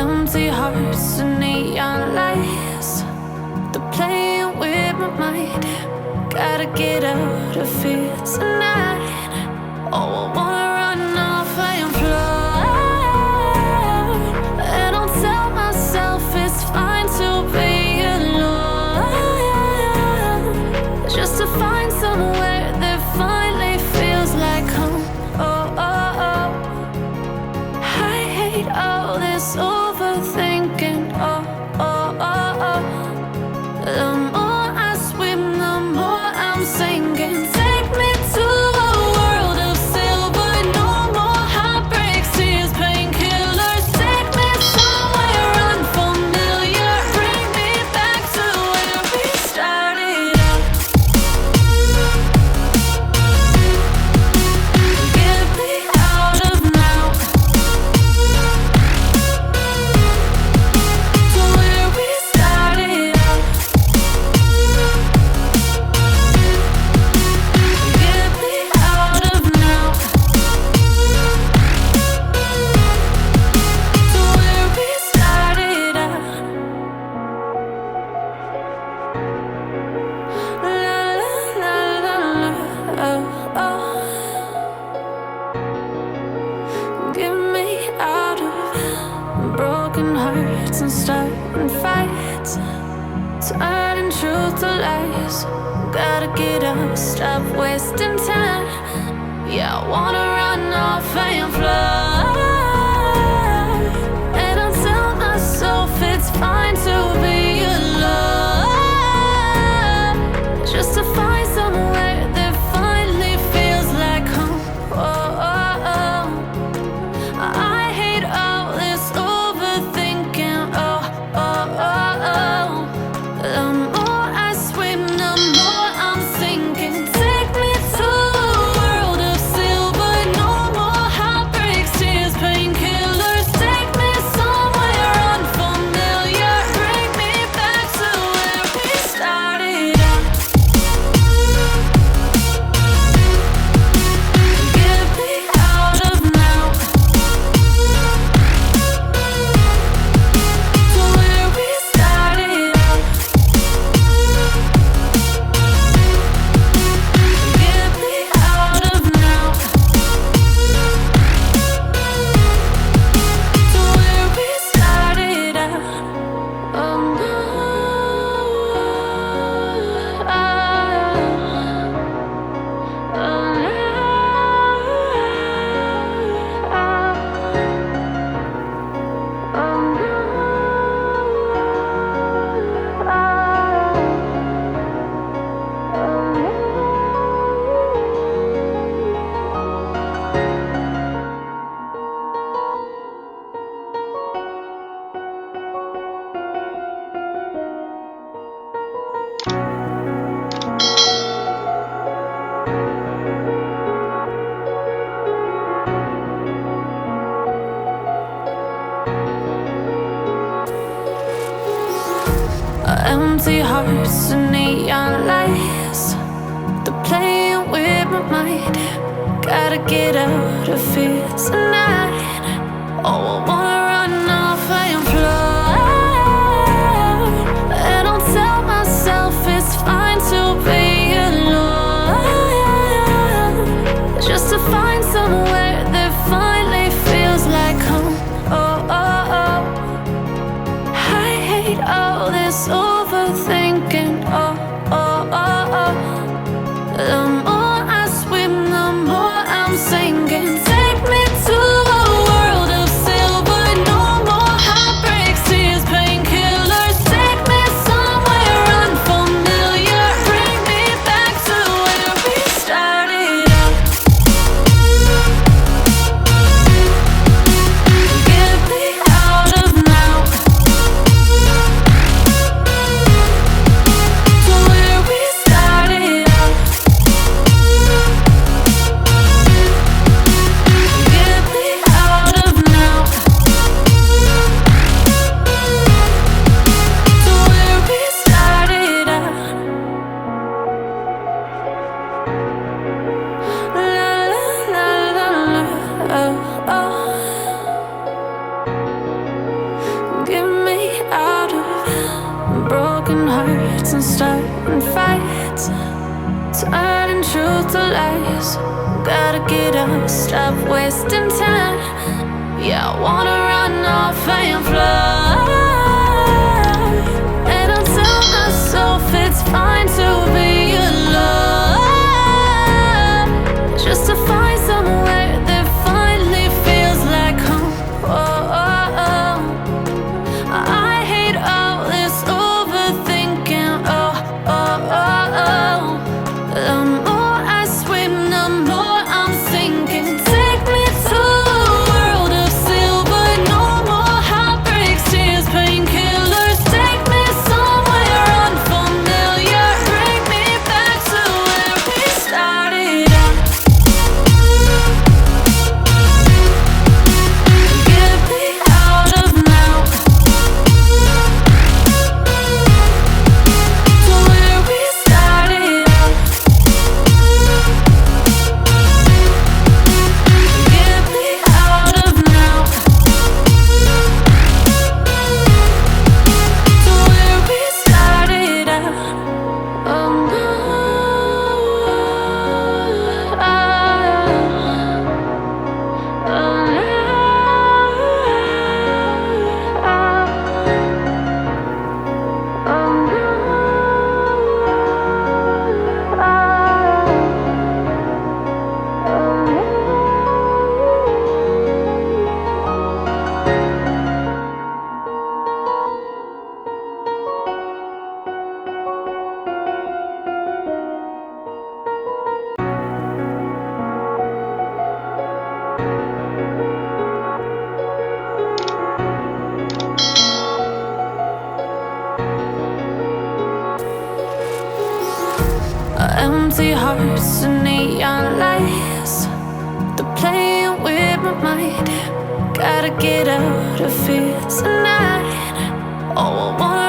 Empty hearts and neon lights, they're playing with my mind. Gotta get out of here tonight. Oh, I wanna run off and fly, and I'll tell myself it's fine to be alone, just to find somewhere that finally feels like home. Oh, oh, oh. I hate all this overthinking. Oh, oh, oh, oh. The more I swim, the more I'm sinking. Take me to a world of silver. No more heartbreaks, tears, painkillers. Take me somewhere unfamiliar. Bring me back to where we started out. Get me out of now, to where we started out. Get me out of now, to where we started out. La la la la la, oh, oh. Get me out of broken hearts and starting fights, turning truth to lies. Gotta get up, stop wasting time. Yeah, I wanna run off and fly, and I'll tell myself it's fine to be alone, just to find somewhere that finally feels like home. Oh, oh, oh. I hate all this overthinking. Oh, oh, oh, oh. The more I swim, the more I'm sinking. Take me to a world of silver. No more heartbreaks, tears, painkillers. Take me somewhere unfamiliar. Bring me back to where we started out. Get me out of now, to where we started out. Get me out of now, to where we started out. Oh no, oh Empty hearts and neon lights, they're playing with my mind. Gotta get out of here tonight. Oh, I wanna run off and fly, and I'll tell myself it's fine to be alone, just to find somewhere that finally feels like home. Oh, oh, oh. I hate all this overthinking. Oh, oh, oh, oh. The more I swim, the more I'm sinking. Take me to a world of silver. No more heartbreaks, tears, painkillers. Take me somewhere unfamiliar. Bring me back to where we started out. Get me out of now, broken hearts and starting fights, turning truth to lies. Gotta get up, stop wasting time. Yeah, I wanna run off and fly. And I tell myself it's fine to be alone, just to find somewhere that finally feels like home. Oh, oh, oh. I hate all this overthinking. Oh, oh, oh, oh. The more I swim, the more I'm sinking. Take me to a world of silver, no more heartbreaks, tears, painkillers. Take me somewhere unfamiliar, bring me back to where we started out. Get me out of now, to where we started out. Get me out of now, to where we started out. Oh no, empty hearts and neon lights, they're playing with my mind. Gotta get out of here tonight. Oh, I want